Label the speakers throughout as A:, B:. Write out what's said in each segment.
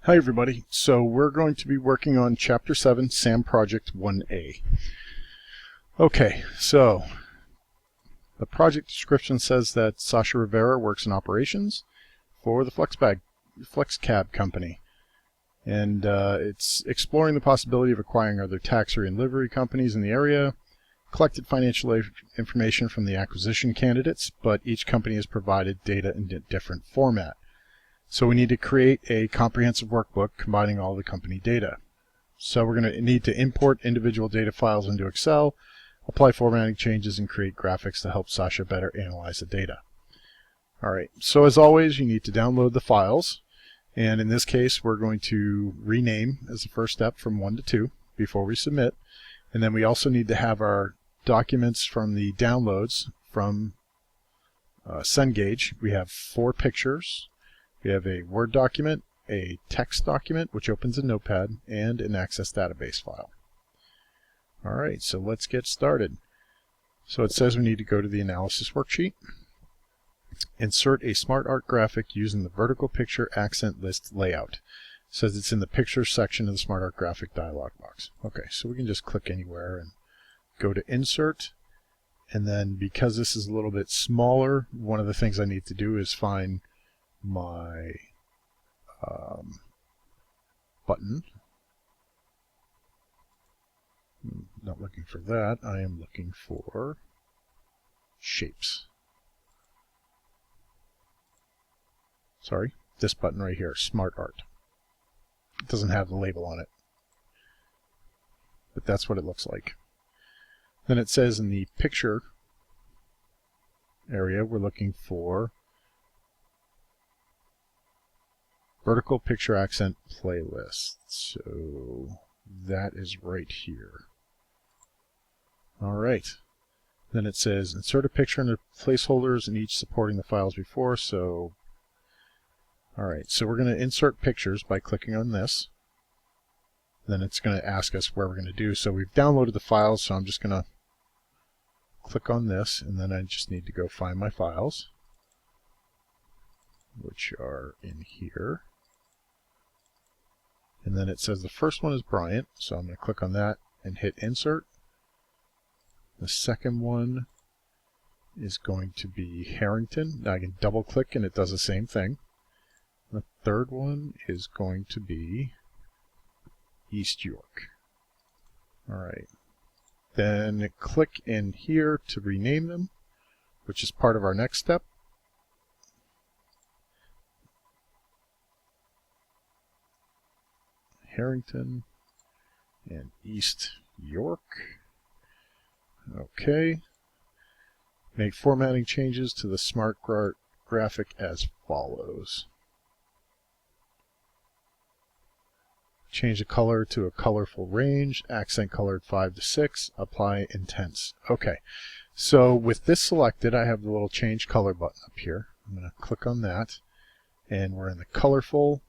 A: Hi everybody. So we're going to be working on Chapter 7, SAM Project 1A. Okay, so the project description says that Sasha Rivera works in operations for the FlexCab company. And it's exploring the possibility of acquiring other taxi and livery companies in the area, collected financial information from the acquisition candidates, but each company has provided data in a different format. So we need to create a comprehensive workbook combining all the company data. So we're going to need to import individual data files into Excel, apply formatting changes, and create graphics to help Sasha better analyze the data. Alright, so as always, you need to download the files. And in this case, we're going to rename as the first step from 1 to 2 before we submit. And then we also need to have our documents from the downloads from Cengage. We have 4 pictures. We have a Word document, a text document, which opens in Notepad, and an Access database file. Alright, so let's get started. So it says we need to go to the analysis worksheet, insert a SmartArt graphic using the vertical picture accent list layout. It says it's in the pictures section of the SmartArt graphic dialog box. Okay, so we can just click anywhere and go to insert. And then because this is a little bit smaller, one of the things I need to do is find my button. Not looking for that. I am looking for shapes. Sorry, this button right here, SmartArt. It doesn't have the label on it, but that's what it looks like. Then it says in the picture area, we're looking for vertical picture accent playlist. So that is right here. Alright. Then it says insert a picture in the placeholders and each supporting the files before. So alright, so we're going to insert pictures by clicking on this. Then it's going to ask us where we're going to do. So we've downloaded the files, so I'm just going to click on this, and then I just need to go find my files, which are in here. And then it says the first one is Bryant, so I'm going to click on that and hit insert. The second one is going to be Harrington. Now I can double click and it does the same thing. The third one is going to be East York. Alright. Then click in here to rename them, which is part of our next step. Harrington and East York. Okay. Make formatting changes to the SmartArt graphic as follows. Change the color to a colorful range, accent colored 5 to 6, apply intense. Okay, so with this selected, I have the little change color button up here. I'm going to click on that, and we're in the colorful.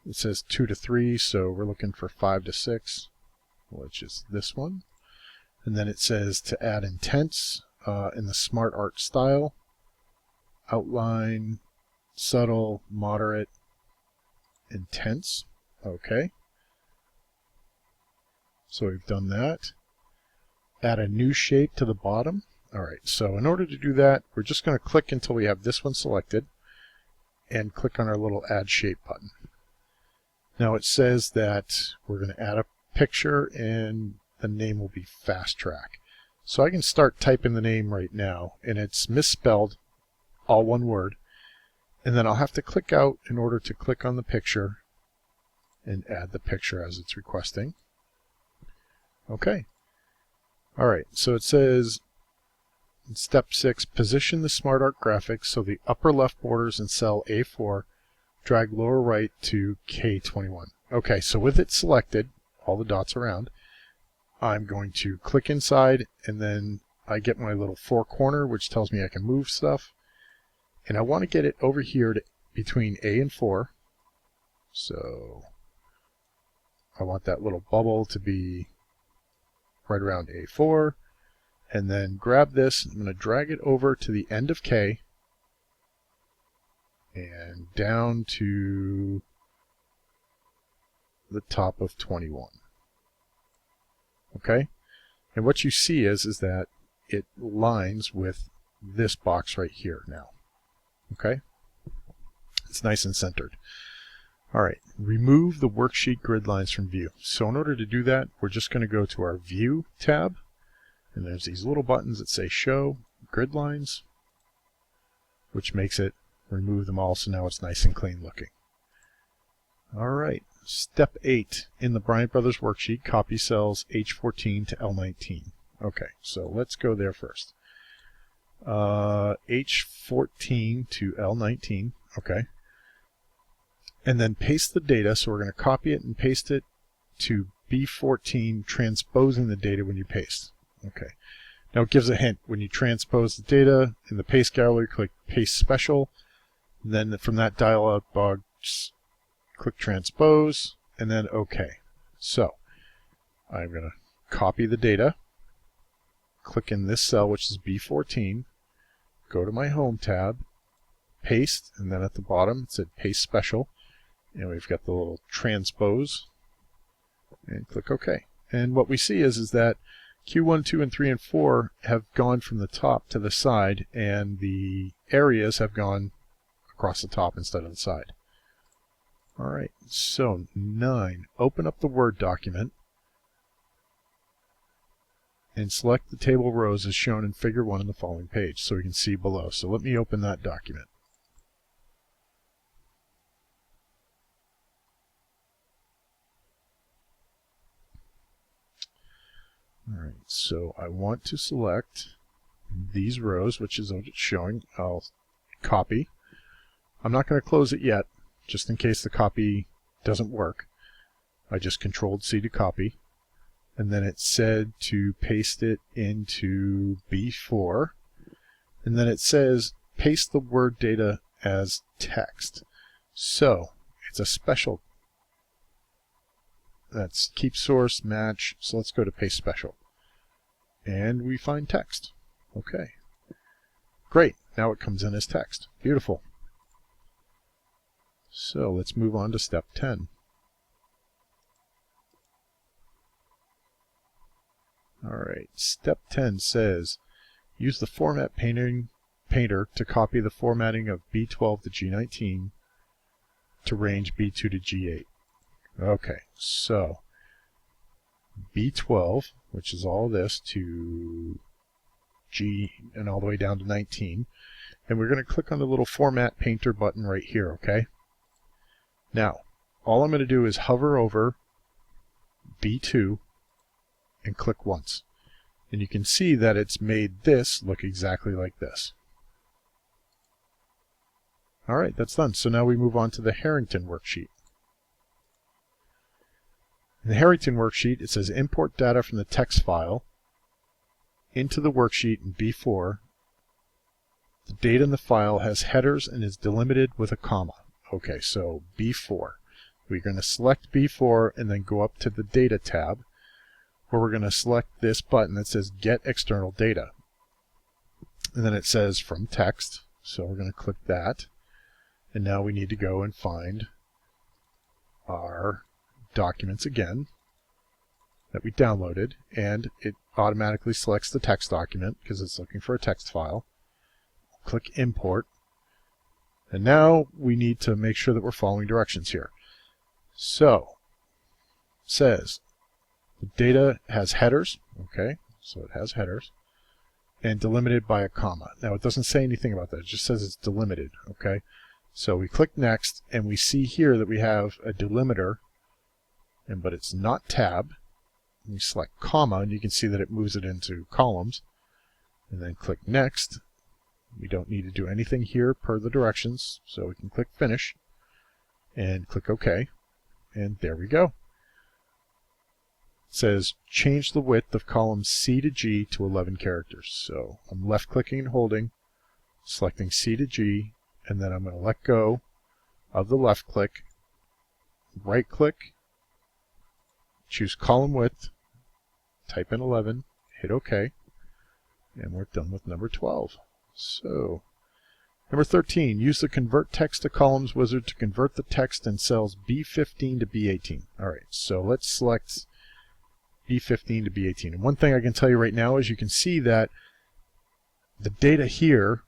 A: It says 2 to 3, so we're looking for 5 to 6, which is this one. And then it says to add intense in the SmartArt style, outline, subtle, moderate, intense. Okay. So we've done that. Add a new shape to the bottom. Alright, so in order to do that, we're just going to click until we have this one selected and click on our little add shape button. Now it says that we're going to add a picture and the name will be Fast Track. So I can start typing the name right now, and it's misspelled, all one word. And then I'll have to click out in order to click on the picture and add the picture as it's requesting. Okay. Alright, so it says in step 6, position the SmartArt graphic so the upper left borders in cell A4, drag lower right to K21. Okay, so with it selected, all the dots around, I'm going to click inside, and then I get my little 4 corner, which tells me I can move stuff. And I want to get it over here to between A and 4. So I want that little bubble to be right around A4. And then grab this. I'm going to drag it over to the end of K. and down to the top of 21. Okay? And what you see is that it lines with this box right here now. Okay? It's nice and centered. All right, remove the worksheet grid lines from view. So in order to do that, we're just going to go to our View tab, and there's these little buttons that say Show Grid Lines, which makes it remove them all, so now it's nice and clean looking. All right, step 8 in the Bryant Brothers worksheet, copy cells H14 to L19. Okay, so let's go there first. H14 to L19, okay. And then paste the data, so we're going to copy it and paste it to B14, transposing the data when you paste. Okay. Now it gives a hint. When you transpose the data in the paste gallery, click Paste Special. Then from that dialog box, click Transpose, and then OK. So I'm going to copy the data, click in this cell, which is B14, go to my Home tab, paste, and then at the bottom it said Paste Special. And we've got the little transpose, and click OK. And what we see is that Q1, 2, and 3, and 4 have gone from the top to the side, and the areas have gone across the top instead of the side. All right, so 9, open up the Word document and select the table rows as shown in Figure 1 in the following page so we can see below. So let me open that document. All right, so I want to select these rows, which is what it's showing. I'll copy. I'm not going to close it yet, just in case the copy doesn't work. I just Control-C to copy. And then it said to paste it into B4. And then it says paste the word data as text. So it's a special. That's keep source, match. So let's go to paste special. And we find text. Okay. Great. Now it comes in as text. Beautiful. So let's move on to step 10. All right. Step 10 says use the Format Painter to copy the formatting of B12 to G19 to range B2 to G8. Okay. So B12, which is all this, to G and all the way down to 19. And we're going to click on the little Format Painter button right here, okay? Now, all I'm going to do is hover over B2 and click once. And you can see that it's made this look exactly like this. All right, that's done. So now we move on to the Harrington worksheet. In the Harrington worksheet, it says import data from the text file into the worksheet in B4. The data in the file has headers and is delimited with a comma. Okay, so B4. We're going to select B4 and then go up to the Data tab, where we're going to select this button that says Get External Data. And then it says From Text, so we're going to click that. And now we need to go and find our documents again that we downloaded, and it automatically selects the text document because it's looking for a text file. Click Import, and now we need to make sure that we're following directions here. So it says the data has headers, okay, so it has headers, and delimited by a comma. Now it doesn't say anything about that, it just says it's delimited, okay. So we click Next, and we see here that we have a delimiter, but it's not tab. We select comma, and you can see that it moves it into columns. And then click Next. We don't need to do anything here per the directions, so we can click Finish and click OK. And there we go. It says change the width of columns C to G to 11 characters. So I'm left-clicking and holding, selecting C to G, and then I'm going to let go of the left click, right-click, choose column width, type in 11, hit OK, and we're done with number 12. So Number 13, use the Convert Text to Columns wizard to convert the text in cells B15 to B18. All right, so let's select B15 to B18. And one thing I can tell you right now is you can see that the data here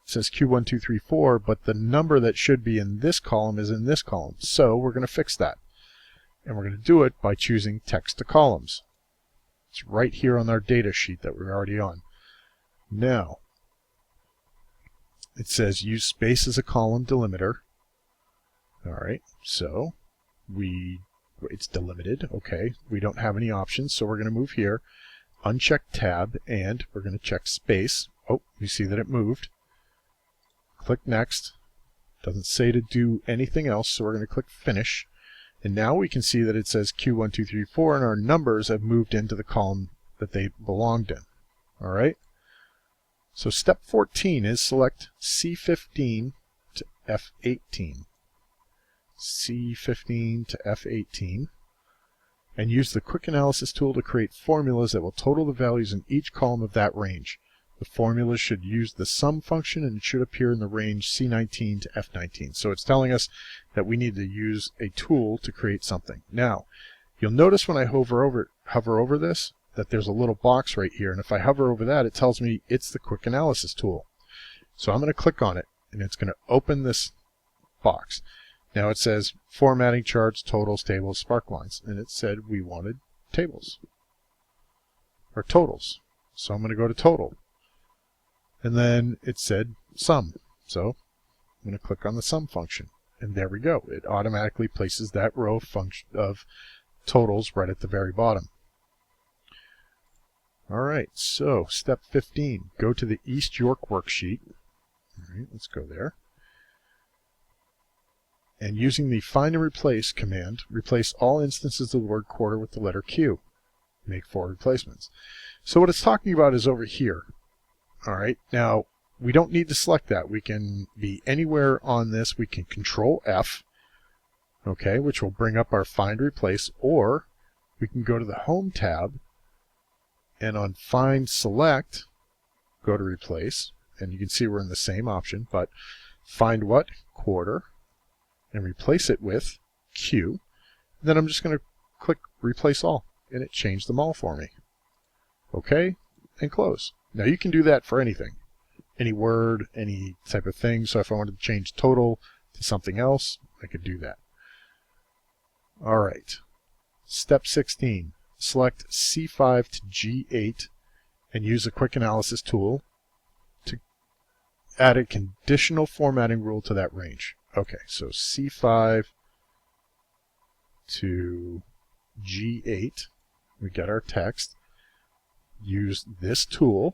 A: says Q1234, but the number that should be in this column is in this column. So we're going to fix that. And we're going to do it by choosing Text to Columns. It's right here on our data sheet that we're already on. Now, it says use space as a column delimiter. All right, so it's delimited. Okay, we don't have any options, so we're going to move here, uncheck tab, and we're going to check space. Oh, you see that it moved. Click next. Doesn't say to do anything else, so we're going to click finish. And now we can see that it says Q1234, and our numbers have moved into the column that they belonged in. All right. So step 14 is select C15 to F18. C15 to F18. And use the quick analysis tool to create formulas that will total the values in each column of that range. The formulas should use the sum function and it should appear in the range C19 to F19. So it's telling us that we need to use a tool to create something. Now, you'll notice when I hover over this that there's a little box right here, and if I hover over that, it tells me it's the quick analysis tool. So I'm going to click on it, and it's going to open this box. Now it says formatting charts, totals, tables, sparklines, and it said we wanted tables or totals. So I'm going to go to total. And then it said sum. So I'm going to click on the sum function. And there we go. It automatically places that row of totals right at the very bottom. All right, so step 15. Go to the East York worksheet. All right, let's go there. And using the find and replace command, replace all instances of the word quarter with the letter Q. Make 4 replacements. So what it's talking about is over here. All right, now we don't need to select that. We can be anywhere on this. We can Control F, okay, which will bring up our find replace, or we can go to the Home tab and on Find Select, go to Replace, and you can see we're in the same option, but find what? Quarter, and replace it with Q. Then I'm just going to click Replace All, and it changed them all for me. Okay, and close. Now you can do that for anything, any word, any type of thing. So if I wanted to change total to something else, I could do that. All right, step 16. Select C5 to G8 and use the quick analysis tool to add a conditional formatting rule to that range. Okay, so C5 to G8, we get our text. Use this tool.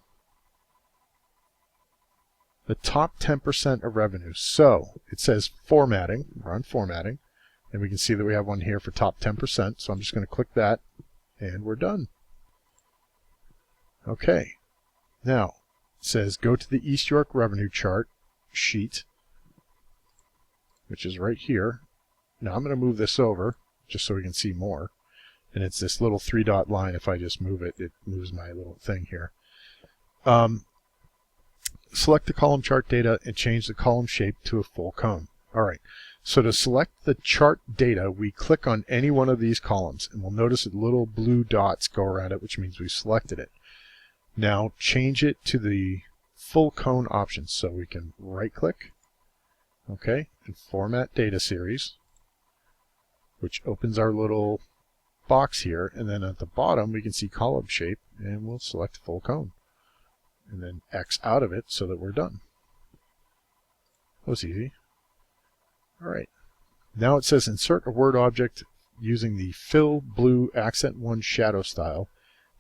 A: The top 10% of revenue. So it says formatting. We're on formatting. And we can see that we have one here for top 10%. So I'm just going to click that. And we're done. Okay. Now, it says go to the East York revenue chart sheet, which is right here. Now I'm going to move this over just so we can see more. And it's this little 3-dot line. If I just move it, it moves my little thing here. Select the column chart data and change the column shape to a full cone. All right. So to select the chart data, we click on any one of these columns, and we'll notice that little blue dots go around it, which means we've selected it. Now change it to the full cone option. So we can right-click, okay, and format data series, which opens our little box here, and then at the bottom we can see column shape, and we'll select full cone. And then X out of it so that we're done. That was easy. All right. Now it says insert a word object using the fill blue accent 1 shadow style,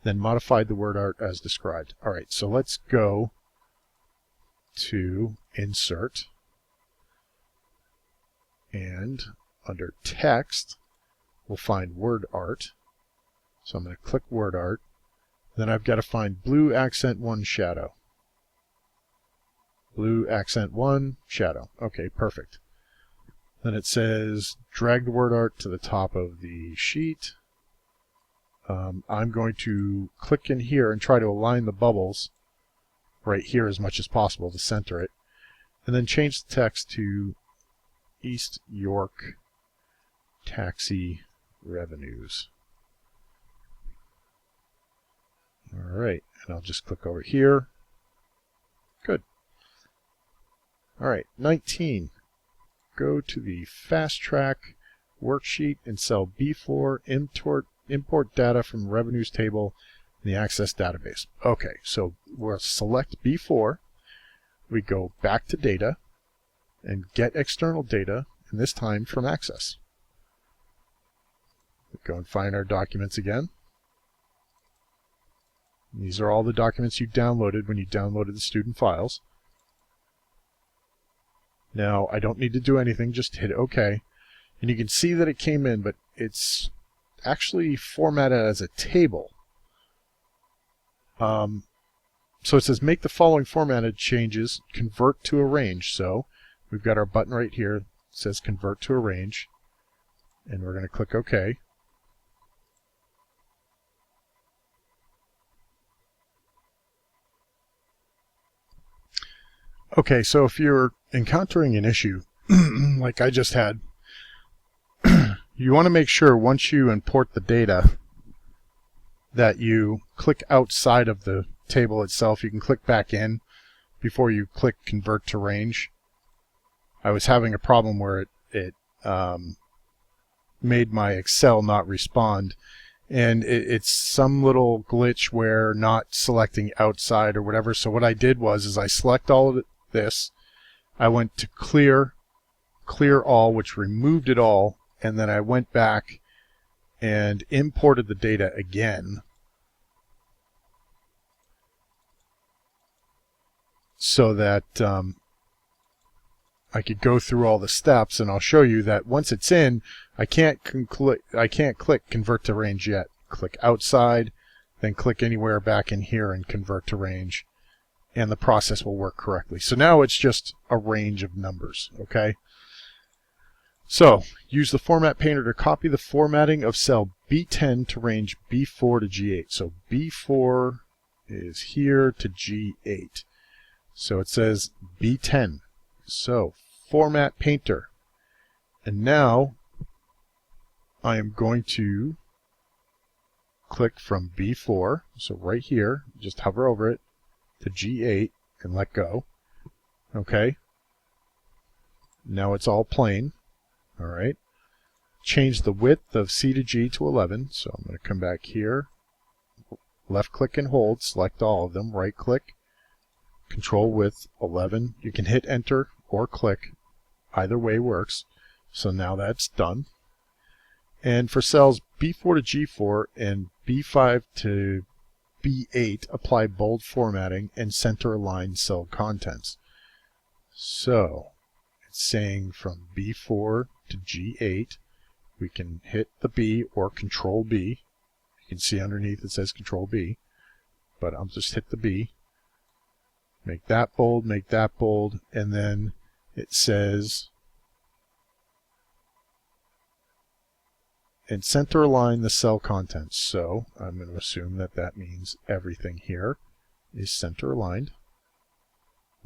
A: then modified the word art as described. All right, so let's go to insert, and under text we'll find word art. So I'm going to click word art. Then I've got to find blue accent 1 shadow. Blue accent 1 shadow. Okay, perfect. Then it says drag the word art to the top of the sheet. I'm going to click in here and try to align the bubbles right here as much as possible to center it. and then change the text to East York taxi revenues. All right, and I'll just click over here. Good. All right, 19. Go to the Fast Track worksheet in cell B4, import data from revenues table in the Access database. Okay, so we'll select B4. We go back to data and get external data, and this time from Access. We go and find our documents again. These are all the documents you downloaded when you downloaded the student files. Now, I don't need to do anything, just hit OK. And you can see that it came in, but it's actually formatted as a table. So it says make the following formatted changes, convert to a range. So we've got our button right here. It says convert to a range. And we're going to click OK. Okay, so if you're encountering an issue like I just had, you want to make sure once you import the data that you click outside of the table itself. You can click back in before you click convert to range. I was having a problem where it made my Excel not respond, and it's some little glitch where not selecting outside or whatever. So what I did was I select all of this. I went to clear all, which removed it all, and then I went back and imported the data again so that I could go through all the steps, and I'll show you that once it's in, I can't click convert to range yet. Click outside, then click anywhere back in here and convert to range, and the process will work correctly. So now it's just a range of numbers, okay? So use the Format Painter to copy the formatting of cell B10 to range B4 to G8. So B4 is here to G8. So it says B10. So Format Painter. And now I am going to click from B4, so right here, just hover over it, to G8 and let go. Okay. Now it's all plain. All right. Change the width of C to G to 11. So I'm going to come back here, left click and hold, select all of them, right click, control width 11. You can hit enter or click. Either way works. So now that's done. And for cells B4 to G4 and B5 to B8, apply bold formatting and center align cell contents. So it's saying from B4 to G8, we can hit the B or control B. You can see underneath it says control B, but I'll just hit the B. Make that bold, and then it says and center align the cell contents. So I'm going to assume that that means everything here is center aligned.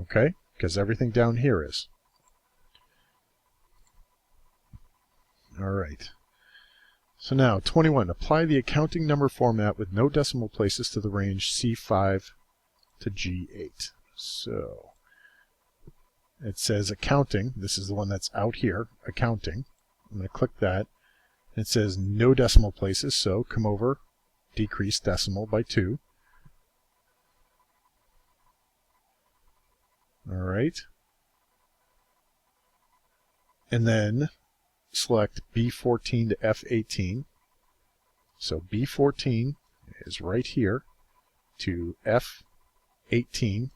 A: Okay, because everything down here is. All right. So now 21. Apply the accounting number format with no decimal places to the range C5 to G8. So it says accounting. This is the one that's out here, accounting. I'm going to click that. It says no decimal places, so come over, decrease decimal by 2. All right. And then select B14 to F18. So B14 is right here to F18.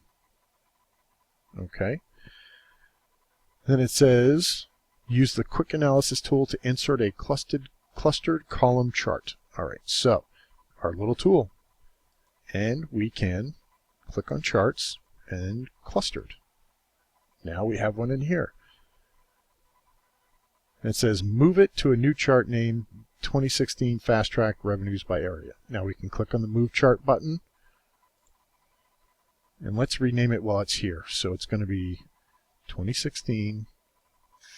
A: Okay. Then it says use the quick analysis tool to insert a clustered column chart. All right, so our little tool. And we can click on charts and clustered. Now we have one in here. And it says move it to a new chart named 2016 Fast Track Revenues by Area. Now we can click on the Move Chart button. And let's rename it while it's here. So it's going to be 2016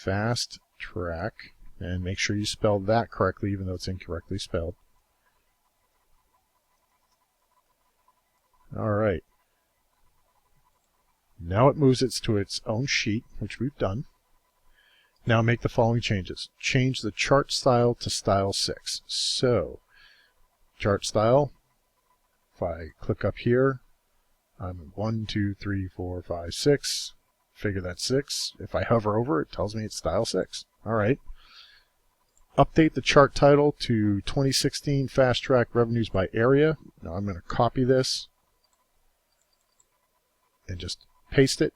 A: Fast Track, and make sure you spell that correctly even though it's incorrectly spelled. Alright. Now it moves it to its own sheet, which we've done. Now make the following changes. Change the chart style to style 6. So, chart style, if I click up here, I'm 1, 2, 3, 4, 5, 6. Figure that's 6. If I hover over it, tells me it's style 6. Alright. Update the chart title to 2016 Fast Track Revenues by Area. Now I'm going to copy this and just paste it.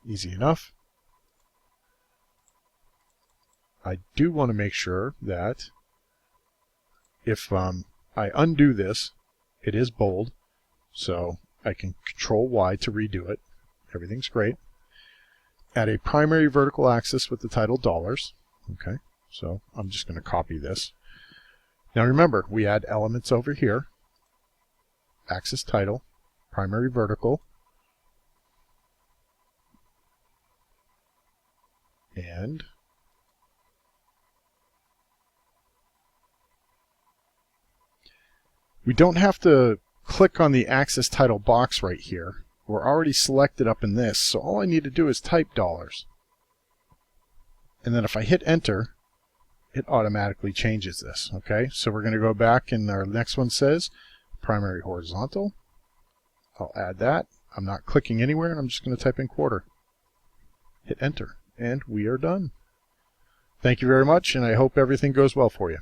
A: Easy enough. I do want to make sure that if I undo this, it is bold, so I can Control Y to redo it. Everything's great. Add a primary vertical axis with the title dollars. Okay, so I'm just going to copy this. Now remember, we add elements over here. Axis title, primary vertical, and we don't have to click on the axis title box right here. We're already selected up in this, so all I need to do is type dollars. And then if I hit enter, it automatically changes this. Okay, so we're going to go back, and our next one says primary horizontal. I'll add that. I'm not clicking anywhere, and I'm just going to type in quarter. Hit enter, and we are done. Thank you very much, and I hope everything goes well for you.